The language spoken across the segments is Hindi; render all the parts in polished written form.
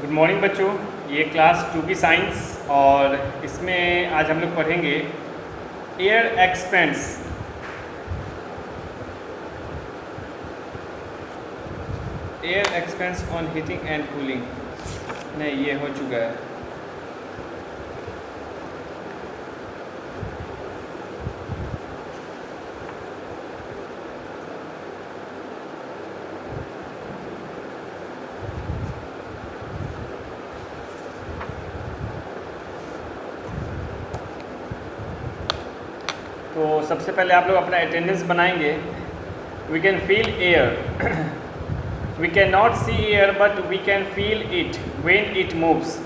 गुड मॉर्निंग बच्चों। ये क्लास 2 की साइंस और इसमें आज हम लोग पढ़ेंगे air expense on heating and cooling. नहीं, ये हो चुका है। तो सबसे पहले आप लोग अपना अटेंडेंस बनाएंगे। We can feel air. We can not see air but we can feel it when it moves.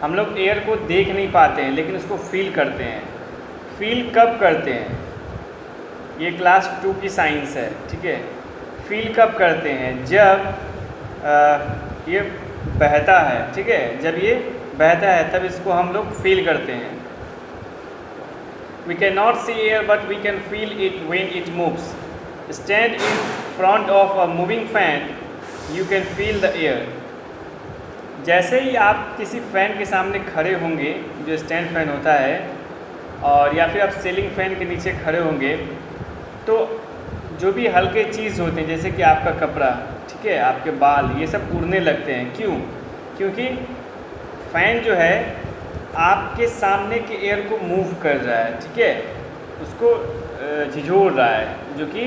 हम लोग एयर को देख नहीं पाते हैं लेकिन उसको फील करते हैं। फील कब करते हैं? ये क्लास 2 की साइंस है, ठीक है। फील कब करते हैं? जब ये बहता है, ठीक है। जब ये बहता है तब इसको हम लोग फील करते हैं। We cannot see air but we can feel it when it moves. Stand in front of a moving fan, you can feel the air. जैसे ही आप किसी फ़ैन के सामने खड़े होंगे, जो स्टैंड फ़ैन होता है, और या फिर आप सीलिंग फ़ैन के नीचे खड़े होंगे, तो जो भी हल्के चीज़ होते हैं जैसे कि आपका कपड़ा, ठीक है, आपके बाल, ये सब उड़ने लगते हैं। क्यों? क्योंकि फ़ैन जो है आपके सामने के एयर को मूव कर रहा है, ठीक है, उसको झिझोड़ रहा है, जो कि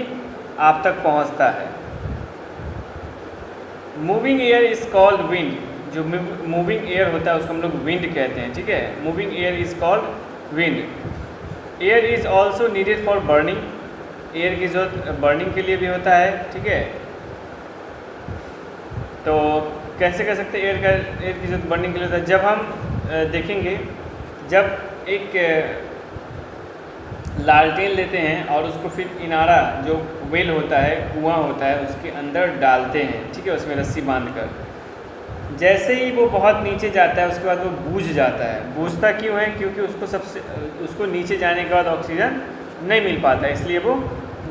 आप तक पहुंचता है। Moving air is called wind. जो मूविंग एयर होता है उसको हम लोग विंड कहते हैं, ठीक है। Moving air is called wind. Air is also needed for burning. Air की ज़रूरत बर्निंग के लिए भी होता है, ठीक है। तो कैसे कर सकते हैं? एयर की ज़रूरत बर्निंग के लिए होता है। जब हम देखेंगे, जब एक लालटेन लेते हैं और उसको फिर इनारा, जो वेल होता है, कुआं होता है, उसके अंदर डालते हैं, ठीक है, उसमें रस्सी बांधकर। जैसे ही वो बहुत नीचे जाता है उसके बाद वो बूझ जाता है। बूझता क्यों है? क्योंकि उसको नीचे जाने के बाद ऑक्सीजन नहीं मिल पाता, इसलिए वो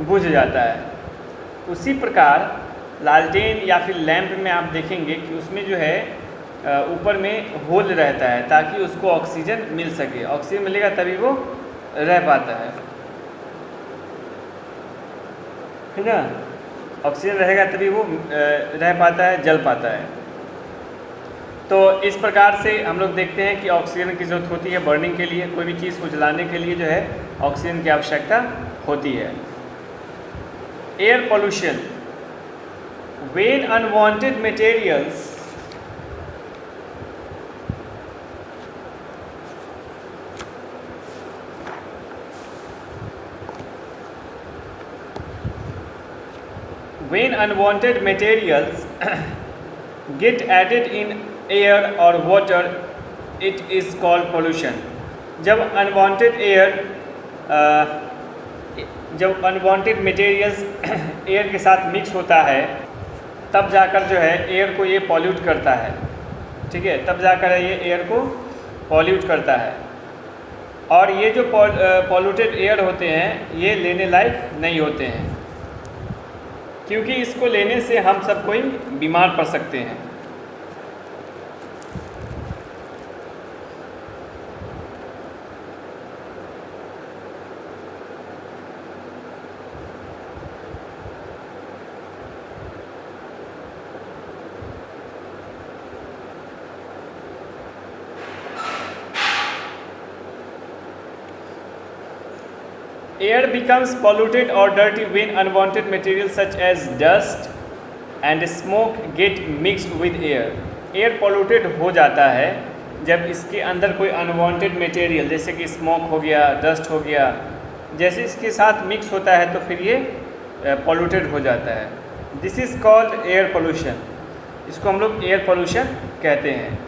बुझ जाता है। उसी प्रकार लालटेन या फिर लैंप में आप देखेंगे कि उसमें जो है ऊपर में होल रहता है ताकि उसको ऑक्सीजन मिल सके। ऑक्सीजन मिलेगा तभी वो रह पाता है ना। ऑक्सीजन रहेगा तभी वो रह पाता है, जल पाता है। तो इस प्रकार से हम लोग देखते हैं कि ऑक्सीजन की ज़रूरत होती है बर्निंग के लिए। कोई भी चीज़ को जलाने के लिए जो है ऑक्सीजन की आवश्यकता होती है। Air pollution. When unwanted materials When unwanted materials get added in air or water, it is called pollution. जब अनवांटेड मटेरियल्स एयर के साथ मिक्स होता है तब जाकर जो है एयर को ये पॉल्यूट करता है, ठीक है। तब जाकर ये एयर को पॉल्यूट करता है। और ये जो पॉल्यूटेड एयर होते हैं ये लेने लायक नहीं होते हैं, क्योंकि इसको लेने से हम सब कोई बीमार पड़ सकते हैं। Air becomes polluted or dirty when unwanted materials such as dust and smoke get mixed with air. Air polluted हो जाता है जब इसके अंदर कोई अनवांटेड मटेरियल जैसे कि स्मोक हो गया, डस्ट हो गया, जैसे इसके साथ मिक्स होता है तो फिर ये पॉल्यूटेड हो जाता है। This is called air pollution. इसको हम लोग एयर पोल्यूशन कहते हैं।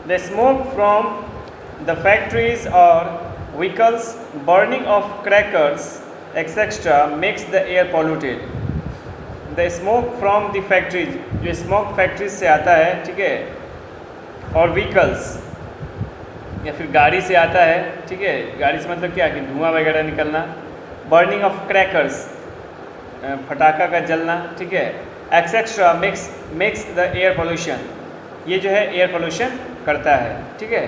The smoke from the factories और vehicles, burning of crackers, etc. makes the air polluted. The smoke from the factories, जो स्मोक फैक्ट्रीज से आता है, ठीक है, और व्हीकल्स या फिर गाड़ी से आता है, ठीक है। गाड़ी से मतलब क्या कि धुआं वगैरह निकलना। बर्निंग ऑफ क्रैकर्स, फटाका का जलना, ठीक है, etc. makes the air pollution. ये जो है एयर पोल्यूशन करता है, ठीक है,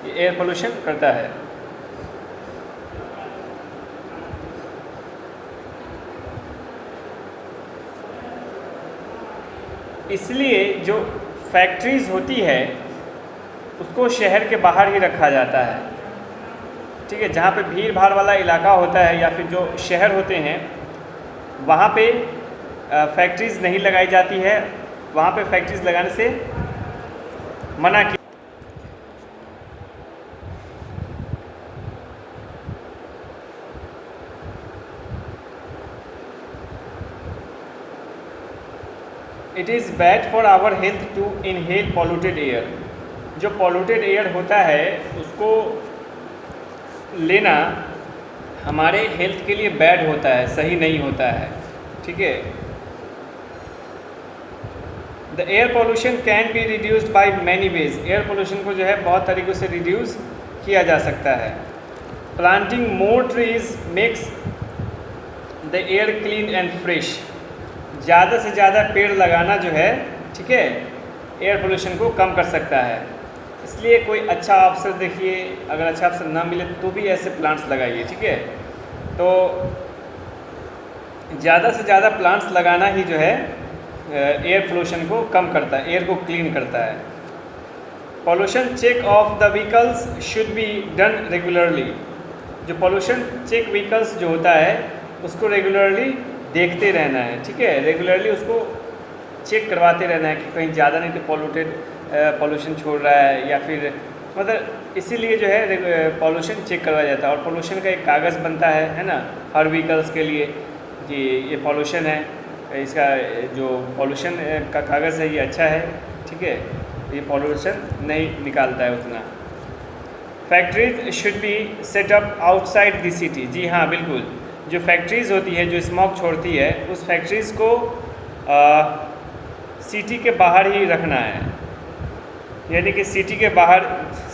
ये एयर पोल्यूशन करता है। इसलिए जो फैक्ट्रीज़ होती है उसको शहर के बाहर ही रखा जाता है, ठीक है, जहाँ पे भीड़ भाड़ वाला इलाका होता है या फिर जो शहर होते हैं वहाँ पे फैक्ट्रीज़ नहीं लगाई जाती है, वहाँ पे फैक्ट्रीज़ लगाने से मना किया। It is bad for our health to inhale polluted air. जो पॉल्यूटेड एयर होता है उसको लेना हमारे हेल्थ के लिए बैड होता है, सही नहीं होता है, ठीक है। The air pollution can be reduced by many ways. Air pollution को जो है बहुत तरीक़ों से रिड्यूस किया जा सकता है। Planting more trees makes the air clean and fresh. ज़्यादा से ज़्यादा पेड़ लगाना जो है, ठीक है, एयर पोल्यूशन को कम कर सकता है। इसलिए कोई अच्छा अवसर देखिए, अगर अच्छा अवसर ना मिले तो भी ऐसे प्लांट्स लगाइए, ठीक है। तो ज़्यादा से ज़्यादा प्लांट्स लगाना ही जो है एयर पोल्यूशन को कम करता है, एयर को क्लीन करता है। Pollution check of the vehicles should be done regularly. जो पोल्यूशन चेक व्हीकल्स जो होता है उसको रेगुलरली देखते रहना है, ठीक है, रेगुलरली उसको चेक करवाते रहना है कि कहीं ज़्यादा नहीं तो पोल्यूशन छोड़ रहा है, या फिर मतलब इसीलिए जो है पोल्यूशन चेक करवाया जाता है। और पोल्यूशन का एक कागज़ बनता है ना, हर व्हीकल्स के लिए कि ये पोल्यूशन है, इसका जो पोल्यूशन का कागज़ है ये अच्छा है, ठीक है, ये पोल्यूशन नहीं निकालता है उतना। Factories should be set up outside the city. जी हाँ, बिल्कुल, जो फैक्ट्रीज़ होती है जो स्मोक छोड़ती है उस फैक्ट्रीज़ को सिटी के बाहर ही रखना है। यानी कि सिटी के बाहर,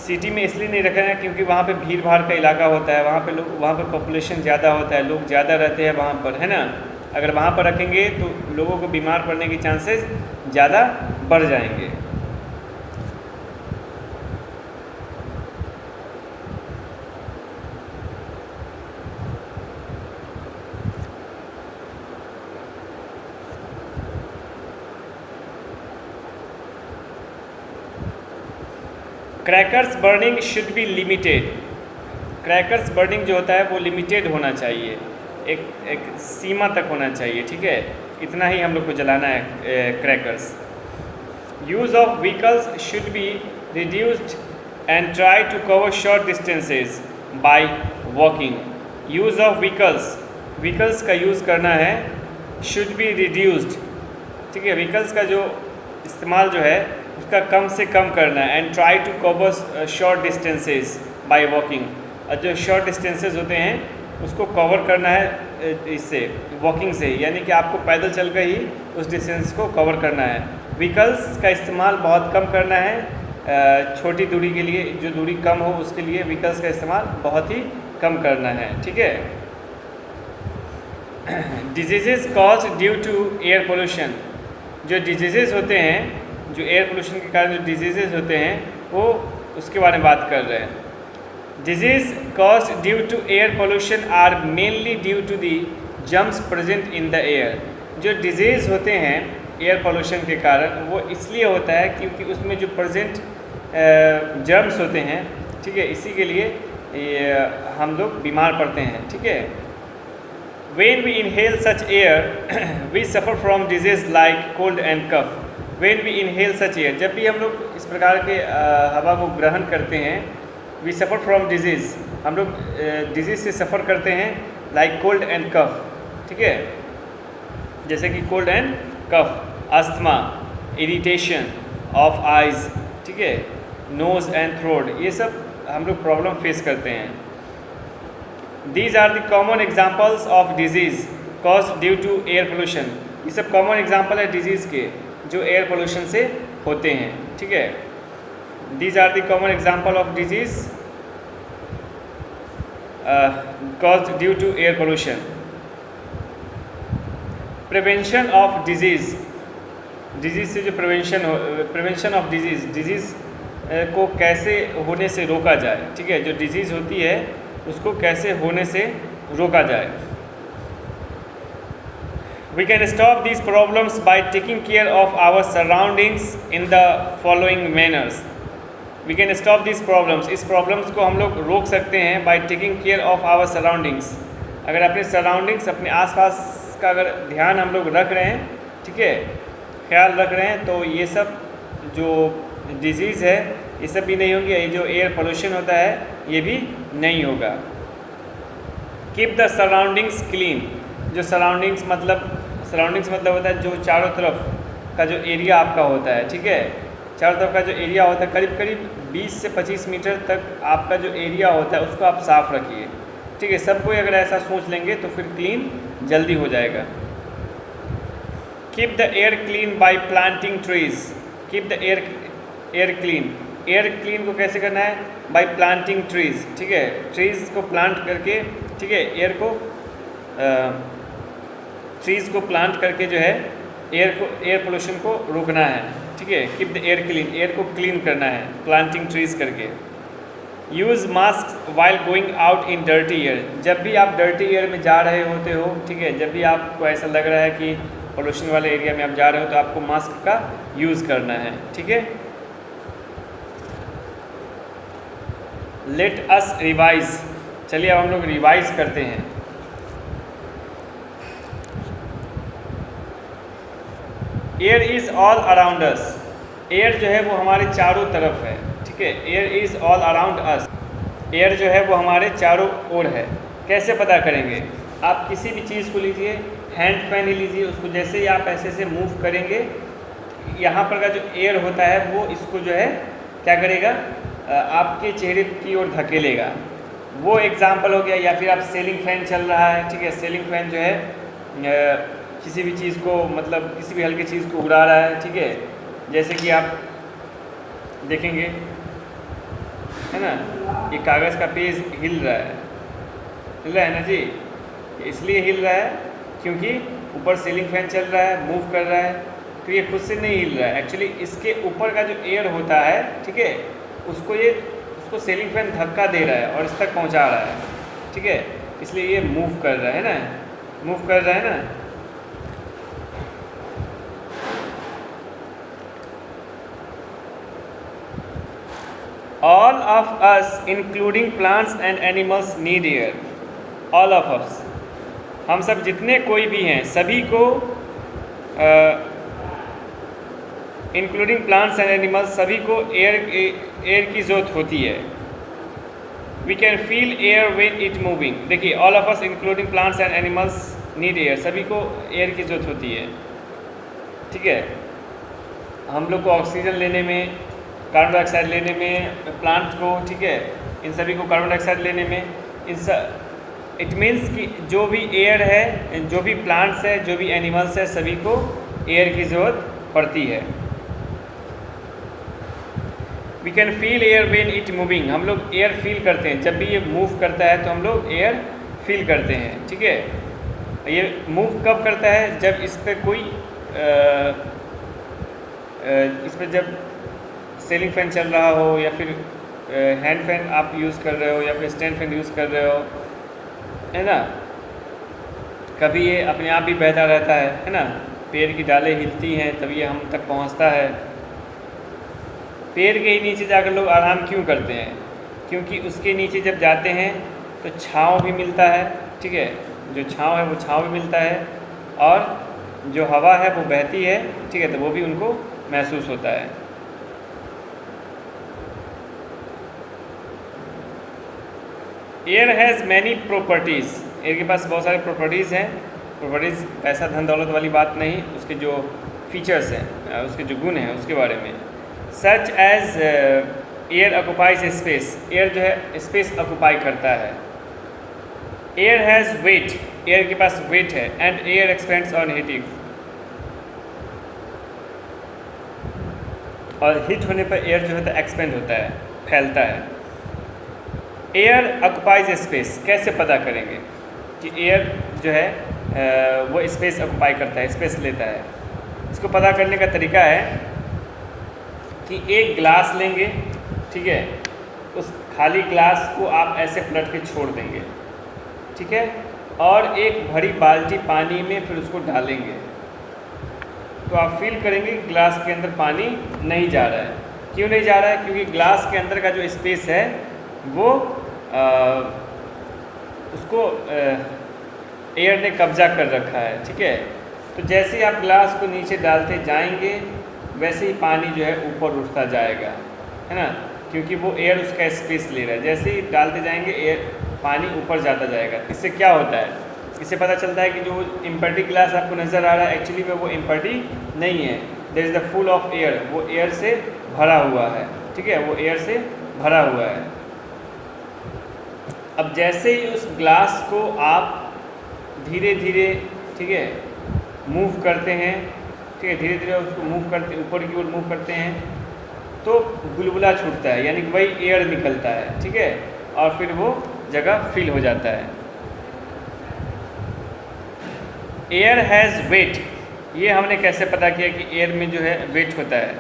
सिटी में इसलिए नहीं रखना है क्योंकि वहाँ पे भीड़ भाड़ का इलाका होता है, वहाँ पे पॉपुलेशन ज़्यादा होता है, लोग ज़्यादा रहते हैं वहाँ पर, है ना। अगर वहाँ पर रखेंगे तो लोगों को बीमार पड़ने के चांसेस ज़्यादा बढ़ जाएंगे। Crackers burning should be limited. Crackers burning जो होता है वो लिमिटेड होना चाहिए, एक सीमा तक होना चाहिए, ठीक है, इतना ही हम लोग को जलाना है crackers. Use of vehicles should be reduced and try to cover short distances by walking. Use of vehicles का यूज़ करना है, शुड बी रिड्यूस्ड, ठीक है, व्हीकल्स का जो इस्तेमाल जो है उसका कम से कम करना है। And try to cover short distances by walking. और जो शॉर्ट डिस्टेंसेस होते हैं उसको कवर करना है इससे, वॉकिंग से, यानी कि आपको पैदल चल कर ही उस डिस्टेंस को कवर करना है। व्हीकल्स का इस्तेमाल बहुत कम करना है, छोटी दूरी के लिए, जो दूरी कम हो उसके लिए व्हीकल्स का इस्तेमाल बहुत ही कम करना है, ठीक है। Disease cause due to air pollution. जो डिजीज़ होते हैं, जो एयर पोल्यूशन के कारण जो डिजीज़ होते हैं वो उसके बारे में बात कर रहे हैं। Disease cause due to air pollution are mainly due to the germs present in the air. जो डिजीज़ होते हैं एयर पोल्यूशन के कारण वो इसलिए होता है क्योंकि उसमें जो प्रेजेंट जर्म्स होते हैं, ठीक है, इसी के लिए हम लोग बीमार पड़ते हैं, ठीक है। When we inhale such air, we suffer from disease like cold and cough. When we inhale such air, जब भी हम लोग इस प्रकार के हवा को ग्रहण करते हैं, we suffer from disease, हम लोग डिजीज़ से सफ़र करते हैं, like cold and cough, ठीक है, जैसे कि cold and cough, asthma, irritation of eyes, ठीक है, नोज़ एंड थ्रोट, ये सब हम लोग प्रॉब्लम फेस करते हैं। These are the common examples of disease caused due to air pollution. ये सब कॉमन एग्जाम्पल है डिजीज़ के जो एयर पोल्यूशन से होते हैं, ठीक है। These are the common example of disease caused due to air pollution. Prevention of disease. Disease से जो प्रिवेंशन ऑफ डिजीज़ को कैसे होने से रोका जाए, ठीक है, जो डिजीज़ होती है उसको कैसे होने से रोका जाए। We can stop these problems by taking care of our surroundings in the following manners. We can stop these problems. इस प्रॉब्लम्स को हम लोग रोक सकते हैं by taking care of our surroundings. अगर अपने सराउंडिंग्स, अपने आसपास का अगर ध्यान हम लोग रख रहे हैं, ठीक है, ख्याल रख रहे हैं, तो ये सब जो डिजीज़ है ये सब भी नहीं होंगी। ये जो एयर पोल्यूशन होता है ये भी नहीं होगा। Keep the surroundings clean. जो सराउंडिंग्स मतलब होता है जो चारों तरफ का जो एरिया आपका होता है, ठीक है, चारों तरफ का जो एरिया होता है करीब करीब 20 से 25 मीटर तक आपका जो एरिया होता है उसको आप साफ़ रखिए, ठीक है। सब कोई अगर ऐसा सोच लेंगे तो फिर क्लीन जल्दी हो जाएगा। Keep the air clean bye planting trees. Keep the air clean. Air clean को कैसे करना है? बाय प्लांटिंग ट्रीज, ठीक है, ट्रीज़ को प्लांट करके, ठीक है, ट्रीज़ को प्लांट करके जो है एयर पोल्यूशन को रोकना है, ठीक है। Keep the air clean, air को क्लीन करना है प्लांटिंग ट्रीज़ करके। Use mask while going out in dirty air. जब भी आप डर्टी एयर में जा रहे होते हो, ठीक है, जब भी आपको ऐसा लग रहा है कि पोल्यूशन वाले एरिया में आप जा रहे हो तो आपको मास्क का यूज़ करना है, ठीक है। Let us revise. चलिए अब हम लोग रिवाइज करते हैं। Air is all around us. Air जो है वो हमारे चारों तरफ है, ठीक है। Air is all around us. Air जो है वो हमारे चारों ओर है। कैसे पता करेंगे? आप किसी भी चीज़ को लीजिए, हैंड फैन ही लीजिए, उसको जैसे ही आप ऐसे से मूव करेंगे, यहाँ पर का जो एयर होता है वो इसको जो है क्या करेगा, आपके चेहरे की ओर धकेलेगा। वो एग्जाम्पल हो गया। या फिर आप सीलिंग फ़ैन चल रहा है, ठीक है, सीलिंग फ़ैन जो है किसी भी चीज़ को, मतलब किसी भी हल्की चीज़ को उड़ा रहा है, ठीक है। जैसे कि आप देखेंगे, है ना, ये कागज़ का पेज हिल रहा है ना जी। इसलिए हिल रहा है क्योंकि ऊपर सीलिंग फ़ैन चल रहा है, मूव कर रहा है, तो ये खुद से नहीं हिल रहा है। एक्चुअली इसके ऊपर का जो एयर होता है, ठीक है, उसको सीलिंग फ़ैन धक्का दे रहा है और इस तक पहुंचा रहा है, ठीक है, इसलिए ये मूव कर रहा है ना, मूव कर रहा है ना। All of us, including plants and animals, need air. All of us, हम सब जितने कोई भी हैं, सभी को इंक्लूडिंग प्लांट्स एंड एनिमल्स, सभी को एयर की ज़रूरत होती है। We can feel air when it moving. देखिए, all of us including plants and animals need air. सभी को एयर की ज़रूरत होती है, ठीक है। हम लोग को ऑक्सीजन लेने में, कार्बन डाइऑक्साइड लेने में, प्लांट को, ठीक है, इन सभी को कार्बन डाइऑक्साइड लेने में, इट मीन्स कि जो भी एयर है, जो भी प्लांट्स है, जो भी एनिमल्स है, सभी को एयर की ज़रूरत पड़ती है। We can feel air when it moving. हम लोग एयर फील करते हैं, जब भी ये मूव करता है तो हम लोग एयर फील करते हैं, ठीक है। ये मूव कब करता है? जब इस पर कोई इस पर जब सीलिंग फ़ैन चल रहा हो, या फिर हैंड फैन आप यूज़ कर रहे हो, या फिर स्टैंड फैन यूज़ कर रहे हो, है ना। कभी ये अपने आप भी बहता रहता है ना, पेड़ की डालें हिलती हैं तभी ये हम तक पहुंचता है। पेड़ के ही नीचे जाकर लोग आराम क्यों करते हैं? क्योंकि उसके नीचे जब जाते हैं तो छाँव भी मिलता है, ठीक है, जो छाँव है वो छाँव भी मिलता है, और जो हवा है वो बहती है, ठीक है, तो वो भी उनको महसूस होता है। Air has many properties. Air के पास बहुत सारे प्रॉपर्टीज़ हैं। प्रॉपर्टीज़ पैसा धन दौलत वाली बात नहीं, उसके जो फीचर्स हैं, उसके जो गुण हैं उसके बारे में। Such as air occupies space. Air जो है स्पेस ऑक्युपाई करता है। Air has weight. एयर के पास वेट है। And air expends on heating. और हीट होने पर एयर जो है एक्सपेंड होता है, फैलता है। Air occupies space. कैसे पता करेंगे कि एयर जो है वो स्पेस ऑक्युपाई करता है, स्पेस लेता है? इसके इसको पता करने का तरीका है कि एक ग्लास लेंगे, ठीक है, उस खाली ग्लास को आप ऐसे पलट के छोड़ देंगे, ठीक है, और एक भरी बाल्टी पानी में फिर उसको डालेंगे, तो आप फील करेंगे कि ग्लास के अंदर पानी नहीं जा रहा है। क्यों नहीं जा रहा है? क्योंकि ग्लास के अंदर का जो स्पेस है वो उसको एयर ने कब्जा कर रखा है, ठीक है। तो जैसे ही आप ग्लास को नीचे डालते जाएंगे वैसे ही पानी जो है ऊपर उठता जाएगा, है ना, क्योंकि वो एयर उसका स्पेस ले रहा है। जैसे ही डालते जाएंगे एयर पानी ऊपर जाता जाएगा। इससे क्या होता है? इससे पता चलता है कि जो इम्पर्टी ग्लास आपको नज़र आ रहा है एक्चुअली में वो इम्पर्टी नहीं है, there is the full of air, वो एयर से भरा हुआ है, ठीक है, वो एयर से भरा हुआ है। अब जैसे ही उस ग्लास को आप धीरे धीरे, ठीक है, मूव करते हैं, ठीक है, धीरे धीरे उसको मूव करते ऊपर की ओर मूव करते हैं तो बुलबुला छूटता है, यानी कि वही एयर निकलता है, ठीक है, और फिर वो जगह फिल हो जाता है। एयर हैज़ वेट, ये हमने कैसे पता किया कि एयर में जो है वेट होता है?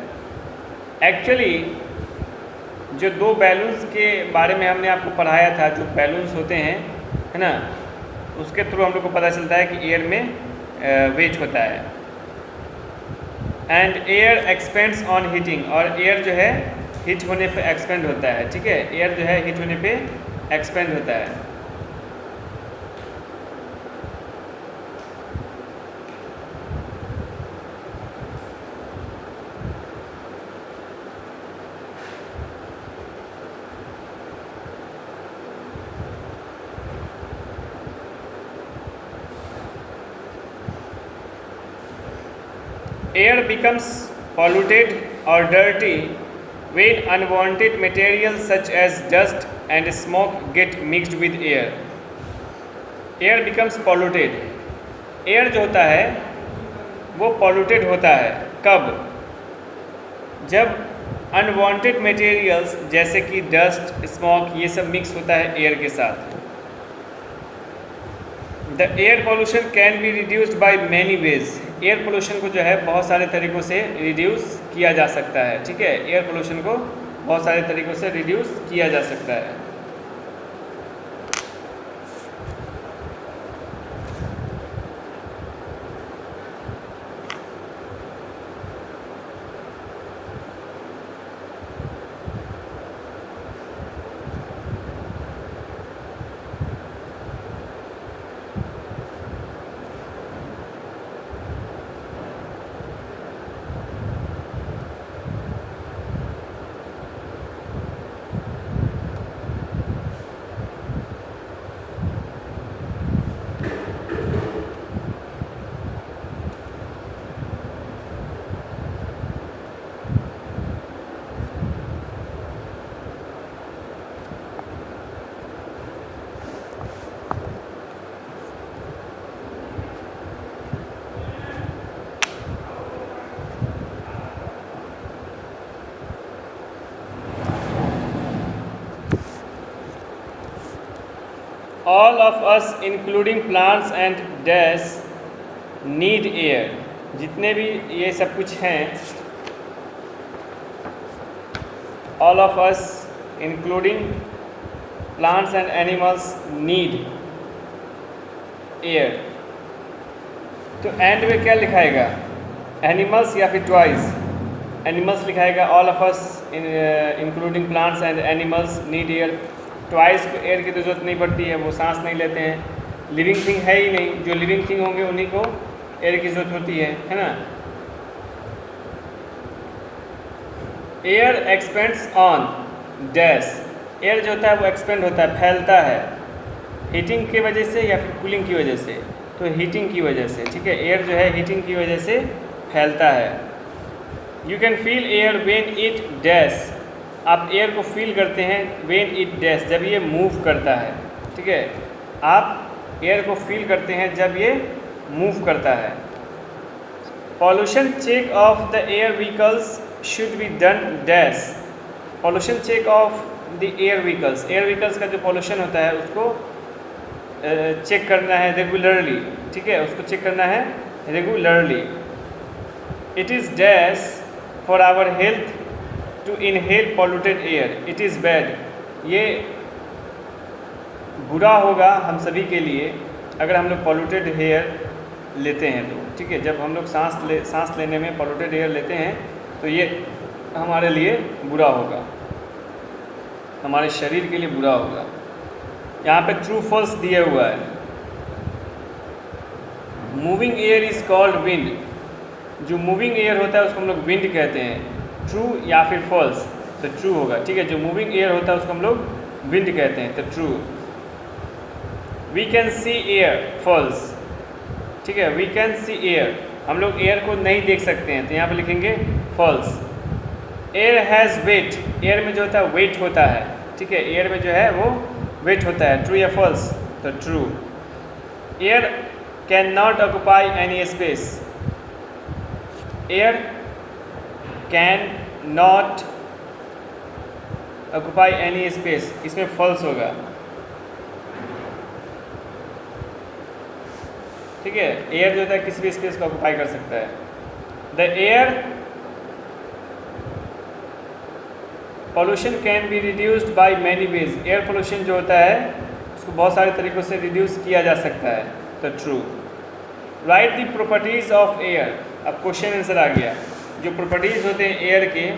एक्चुअली जो दो बैलून्स के बारे में हमने आपको पढ़ाया था, जो बैलून्स होते हैं, है ना, उसके थ्रू हम लोग को पता चलता है कि एयर में वेट होता है। And air expends on heating, और एयर जो है हीट होने पे एक्सपेंड होता है, ठीक है, एयर जो है हीट होने पे एक्सपेंड होता है। Air becomes polluted or dirty when unwanted materials such as dust and smoke get mixed with air. Air becomes polluted. Air जो होता है वो polluted होता है कब? जब unwanted materials जैसे कि dust, smoke ये सब मिक्स होता है एयर के साथ। The air pollution can be reduced by many ways. Air pollution को जो है बहुत सारे तरीक़ों से रिड्यूस किया जा सकता है, ठीक है, एयर पोल्यूशन को बहुत सारे तरीक़ों से रिड्यूस किया जा सकता है। All of us including plants and dash need air. जितने भी ये सब कुछ हैं, all of us including plants and animals need air. तो एंड में क्या लिखाएगा? एनिमल्स या फिर टॉयज? एनिमल्स लिखाएगा, all of us including plants and animals need air. Toys को एयर की तो जरूरत नहीं पड़ती है, वो सांस नहीं लेते हैं, लिविंग थिंग है ही नहीं, जो लिविंग थिंग होंगे उन्हीं को एयर की ज़रूरत होती है ना। Air expends on dash, air जो होता है वो एक्सपेंड होता है, फैलता है, हीटिंग की वजह से या फिर कूलिंग की वजह से? तो हीटिंग की वजह से, ठीक है, एयर जो है हीटिंग की वजह से फैलता है। You can feel air when it dash, आप एयर को फील करते हैं व्हेन इट डैश, जब ये मूव करता है, ठीक है, आप एयर को फील करते हैं जब ये मूव करता है। Pollution check of the air vehicles should be done dash, pollution check of the air vehicles, air vehicles का जो पॉल्यूशन होता है उसको चेक करना है रेगुलरली, ठीक है, उसको चेक करना है regularly. It is dash for our health to inhale polluted air, it is bad, ये बुरा होगा हम सभी के लिए अगर हम लोग पॉल्यूटेड एयर लेते हैं तो, ठीक है। जब हम लोग सांस लेने में पॉल्यूटेड एयर लेते हैं तो ये हमारे लिए बुरा होगा, हमारे शरीर के लिए बुरा होगा। यहाँ पे ट्रू फॉल्स दिया हुआ है। Moving air is called wind, जो मूविंग एयर होता है उसको हम लोग विंड कहते हैं। ट्रू या फिर फॉल्स, तो ट्रू होगा, ठीक है। जो मूविंग एयर होता है उसको हम लोग विंड कहते हैं, तो true. We can see air, false, ठीक है। वी कैन सी एयर, हम लोग एयर को नहीं देख सकते हैं, तो यहाँ पे लिखेंगे false. Air has weight, air में जो होता है वेट होता है, ठीक है। एयर में जो है वो वेट होता है, ट्रू या फॉल्स, तो true. Air can not occupy any space, air can not occupy any space, इसमें फॉल्स होगा, ठीक है। एयर जो होता है किसी भी स्पेस को ऑक्यूपाई कर सकता है। The air pollution can be reduced by many ways, air pollution जो होता है उसको बहुत सारे तरीक़ों से रिड्यूस किया जा सकता है, तो true. Right the properties of air, अब क्वेश्चन आंसर आ गया। जो प्रॉपर्टीज़ होते हैं एयर के,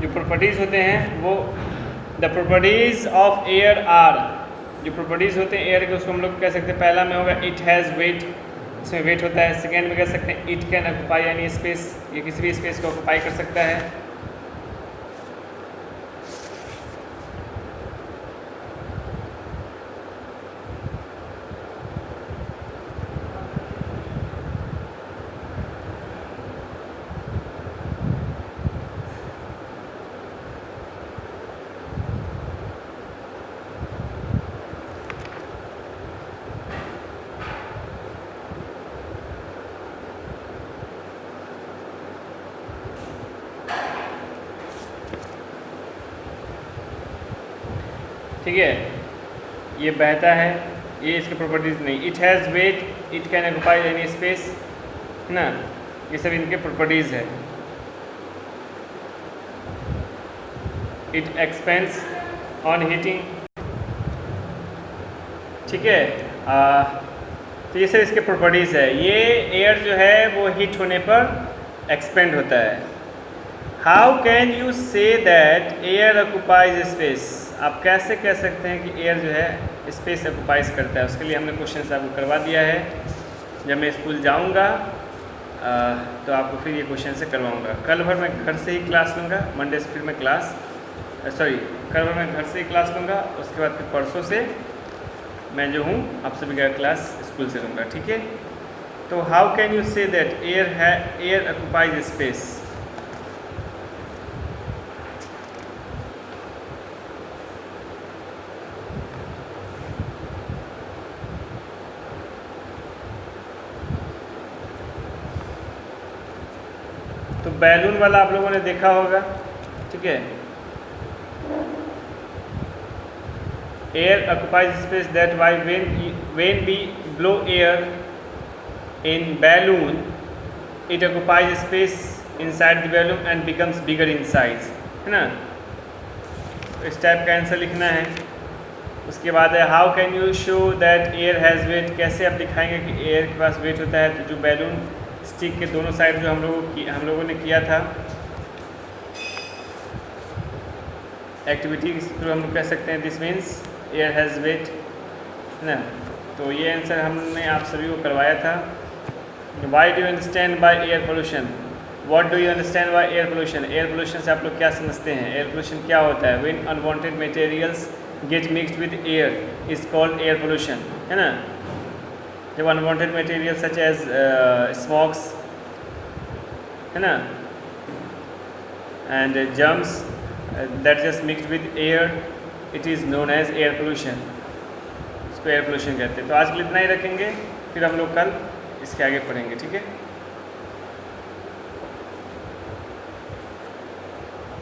जो प्रॉपर्टीज़ होते हैं वो, the properties of air are, जो प्रॉपर्टीज़ होते हैं एयर के उसको हम लोग कह सकते हैं, पहला में होगा इट हैज़ वेट, इसमें वेट होता है। सेकेंड में कह सकते हैं it can occupy any space, ये किसी भी स्पेस को ऑक्यूपाई कर सकता है। ठीक है, ये बहता है, ये इसकी प्रॉपर्टीज़ नहीं। It has wait, it can occupy any space, है ना, ये सब इनके प्रॉपर्टीज़ है। इट एक्सपेंड्स ऑन हीटिंग, ठीक है। तो ये सब इसके प्रॉपर्टीज़ है। ये एयर जो है वो हीट होने पर एक्सपेंड होता है। How can you say that air occupies space, आप कैसे कह सकते हैं कि एयर जो है स्पेस ऑक्यूपाइज करता है। उसके लिए हमने क्वेश्चन आपको करवा दिया है। जब मैं स्कूल जाऊंगा तो आपको फिर ये क्वेश्चन से करवाऊंगा। कल भर मैं घर से ही क्लास लूँगा, मंडे से फिर मैं क्लास कल भर मैं घर से ही क्लास लूँगा, उसके बाद फिर परसों से मैं जो हूँ आप सभी का क्लास स्कूल से लूँगा, ठीक है। तो how can you say that air occupies space, तो बैलून वाला आप लोगों ने देखा होगा, ठीक है। Air occupies space that why when we blow air in balloon it occupies space inside the balloon and becomes bigger in size, है ना। तो इस टाइप का आंसर लिखना है। उसके बाद है how can you show that air has wait, कैसे आप दिखाएंगे कि एयर के पास वेट होता है। तो जो बैलून स्टिक के दोनों साइड जो हम लोगों ने किया था एक्टिविटी के थ्रू, हम लोग कह सकते हैं this means air has wait, है ना। तो ये आंसर हमने आप सभी को करवाया था। Why do you understand by air pollution, what do you understand by air pollution, air pollution से आप लोग क्या समझते हैं। एयर पोल्यूशन क्या होता है, when unwanted materials get mixed with air is called air pollution, है ना। जब unwanted material such as smokes है ना, and germs that just mixed with air, it is known as air pollution, इसको एयर पोल्यूशन कहते हैं। तो आज के लिए इतना ही रखेंगे, फिर हम लोग कल इसके आगे पढ़ेंगे, ठीक है।